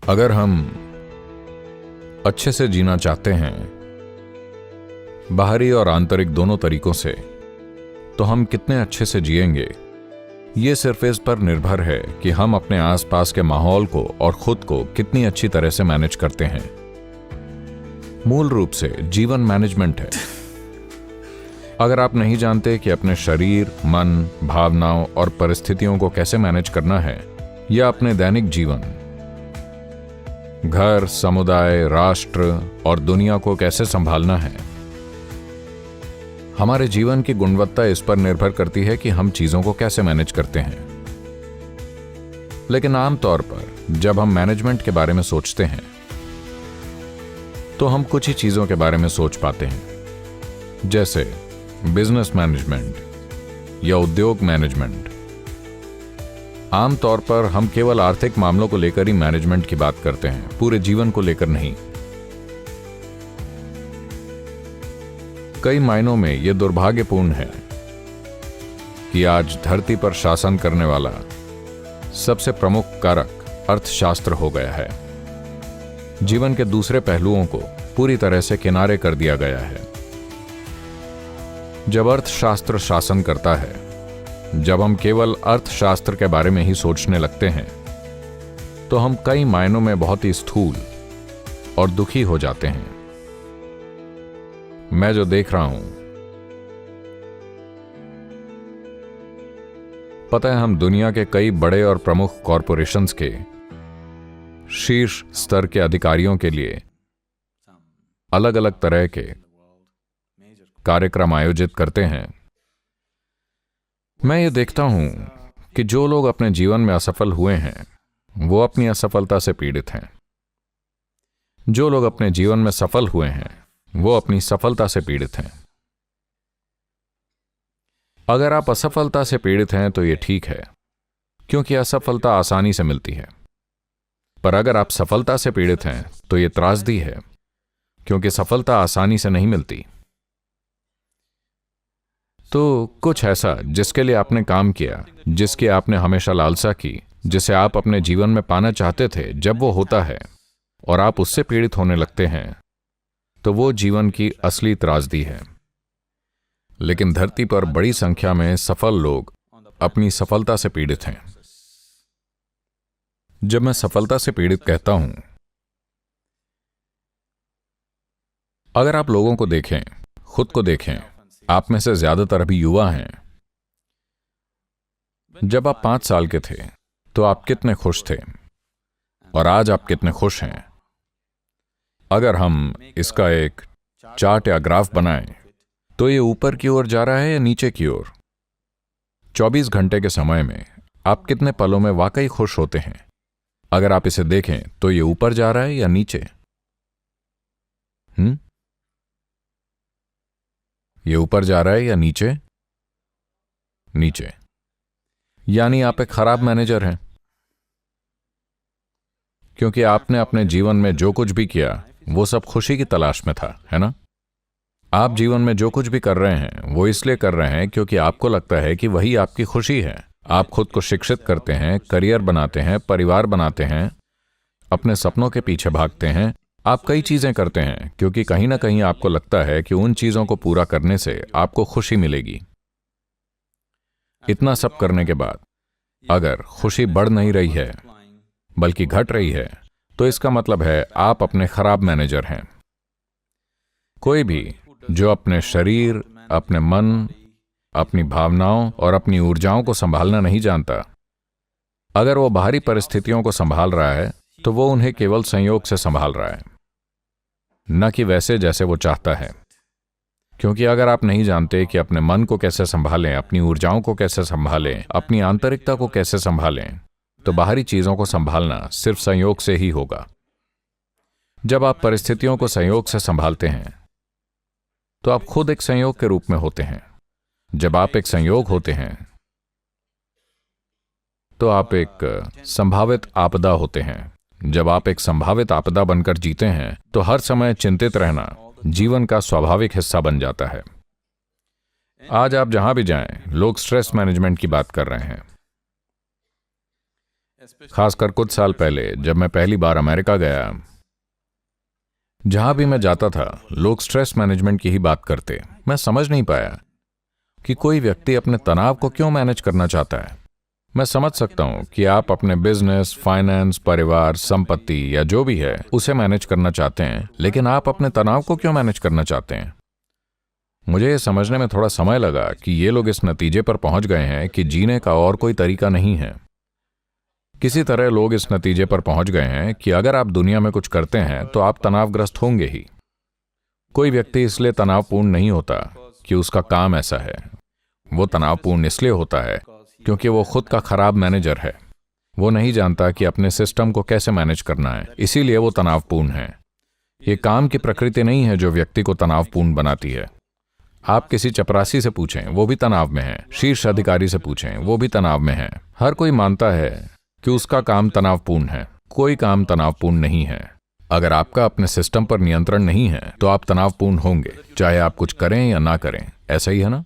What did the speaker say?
अगर हम अच्छे से जीना चाहते हैं, बाहरी और आंतरिक दोनों तरीकों से, तो हम कितने अच्छे से जिएंगे ये सिर्फ इस पर निर्भर है कि हम अपने आसपास के माहौल को और खुद को कितनी अच्छी तरह से मैनेज करते हैं। मूल रूप से जीवन मैनेजमेंट है। अगर आप नहीं जानते कि अपने शरीर, मन, भावनाओं और परिस्थितियों को कैसे मैनेज करना है, या अपने दैनिक जीवन, घर, समुदाय, राष्ट्र और दुनिया को कैसे संभालना है, हमारे जीवन की गुणवत्ता इस पर निर्भर करती है कि हम चीजों को कैसे मैनेज करते हैं। लेकिन आमतौर पर जब हम मैनेजमेंट के बारे में सोचते हैं तो हम कुछ ही चीजों के बारे में सोच पाते हैं, जैसे बिजनेस मैनेजमेंट या उद्योग मैनेजमेंट। आमतौर पर हम केवल आर्थिक मामलों को लेकर ही मैनेजमेंट की बात करते हैं, पूरे जीवन को लेकर नहीं। कई मायनों में यह दुर्भाग्यपूर्ण है कि आज धरती पर शासन करने वाला सबसे प्रमुख कारक अर्थशास्त्र हो गया है। जीवन के दूसरे पहलुओं को पूरी तरह से किनारे कर दिया गया है। जब अर्थशास्त्र शासन करता है, जब हम केवल अर्थशास्त्र के बारे में ही सोचने लगते हैं, तो हम कई मायनों में बहुत ही स्थूल और दुखी हो जाते हैं। मैं जो देख रहा हूं, पता है, हम दुनिया के कई बड़े और प्रमुख कॉरपोरेशंस के शीर्ष स्तर के अधिकारियों के लिए अलग अलग तरह के कार्यक्रम आयोजित करते हैं। मैं ये देखता हूं कि जो लोग अपने जीवन में असफल हुए हैं, वो अपनी असफलता से पीड़ित हैं। जो लोग अपने जीवन में सफल हुए हैं, वो अपनी सफलता से पीड़ित हैं। अगर आप असफलता से पीड़ित हैं तो ये ठीक है, क्योंकि असफलता आसानी से मिलती है। पर अगर आप सफलता से पीड़ित हैं तो ये त्रासदी है, क्योंकि सफलता आसानी से नहीं मिलती। तो कुछ ऐसा जिसके लिए आपने काम किया, जिसकी आपने हमेशा लालसा की, जिसे आप अपने जीवन में पाना चाहते थे, जब वो होता है और आप उससे पीड़ित होने लगते हैं, तो वो जीवन की असली त्रासदी है। लेकिन धरती पर बड़ी संख्या में सफल लोग अपनी सफलता से पीड़ित हैं। जब मैं सफलता से पीड़ित कहता हूं, अगर आप लोगों को देखें, खुद को देखें, आप में से ज्यादातर अभी युवा हैं। जब आप 5 साल के थे तो आप कितने खुश थे, और आज आप कितने खुश हैं। अगर हम इसका एक चार्ट या ग्राफ बनाएं, तो ये ऊपर की ओर जा रहा है या नीचे की ओर? 24 घंटे के समय में आप कितने पलों में वाकई खुश होते हैं? अगर आप इसे देखें तो ये ऊपर जा रहा है या नीचे? ये ऊपर जा रहा है या नीचे? नीचे। यानी आप एक खराब मैनेजर हैं, क्योंकि आपने अपने जीवन में जो कुछ भी किया वो सब खुशी की तलाश में था, है ना? आप जीवन में जो कुछ भी कर रहे हैं वो इसलिए कर रहे हैं क्योंकि आपको लगता है कि वही आपकी खुशी है। आप खुद को शिक्षित करते हैं, करियर बनाते हैं, परिवार बनाते हैं, अपने सपनों के पीछे भागते हैं। आप कई चीजें करते हैं क्योंकि कहीं ना कहीं आपको लगता है कि उन चीजों को पूरा करने से आपको खुशी मिलेगी। इतना सब करने के बाद अगर खुशी बढ़ नहीं रही है बल्कि घट रही है, तो इसका मतलब है आप अपने खराब मैनेजर हैं। कोई भी जो अपने शरीर, अपने मन, अपनी भावनाओं और अपनी ऊर्जाओं को संभालना नहीं जानता, अगर वो बाहरी परिस्थितियों को संभाल रहा है तो वो उन्हें केवल संयोग से संभाल रहा है, न कि वैसे जैसे वो चाहता है। क्योंकि अगर आप नहीं जानते कि अपने मन को कैसे संभालें, अपनी ऊर्जाओं को कैसे संभालें, अपनी आंतरिकता को कैसे संभालें, तो बाहरी चीजों को संभालना सिर्फ संयोग से ही होगा। जब आप परिस्थितियों को संयोग से संभालते हैं तो आप खुद एक संयोग के रूप में होते हैं। जब आप एक संयोग होते हैं तो आप एक संभावित आपदा होते हैं। जब आप एक संभावित आपदा बनकर जीते हैं तो हर समय चिंतित रहना जीवन का स्वाभाविक हिस्सा बन जाता है। आज आप जहां भी जाएं, लोग स्ट्रेस मैनेजमेंट की बात कर रहे हैं। खासकर कुछ साल पहले जब मैं पहली बार अमेरिका गया, जहां भी मैं जाता था लोग स्ट्रेस मैनेजमेंट की ही बात करते। मैं समझ नहीं पाया कि कोई व्यक्ति अपने तनाव को क्यों मैनेज करना चाहता है। मैं समझ सकता हूं कि आप अपने बिजनेस, फाइनेंस, परिवार, संपत्ति या जो भी है उसे मैनेज करना चाहते हैं, लेकिन आप अपने तनाव को क्यों मैनेज करना चाहते हैं? मुझे ये समझने में थोड़ा समय लगा कि ये लोग इस नतीजे पर पहुंच गए हैं कि जीने का और कोई तरीका नहीं है। किसी तरह लोग इस नतीजे पर पहुंच गए हैं कि अगर आप दुनिया में कुछ करते हैं तो आप तनावग्रस्त होंगे ही। कोई व्यक्ति इसलिए तनावपूर्ण नहीं होता कि उसका काम ऐसा है। वो तनावपूर्ण इसलिए होता है क्योंकि वो खुद का खराब मैनेजर है। वो नहीं जानता कि अपने सिस्टम को कैसे मैनेज करना है, इसीलिए वो तनावपूर्ण है। ये काम की प्रकृति नहीं है जो व्यक्ति को तनावपूर्ण बनाती है। आप किसी चपरासी से पूछें, वो भी तनाव में है। शीर्ष अधिकारी से पूछें, वो भी तनाव में है। हर कोई मानता है कि उसका काम तनावपूर्ण है। कोई काम तनावपूर्ण नहीं है। अगर आपका अपने सिस्टम पर नियंत्रण नहीं है तो आप तनावपूर्ण होंगे, चाहे आप कुछ करें या ना करें। ऐसा ही है ना?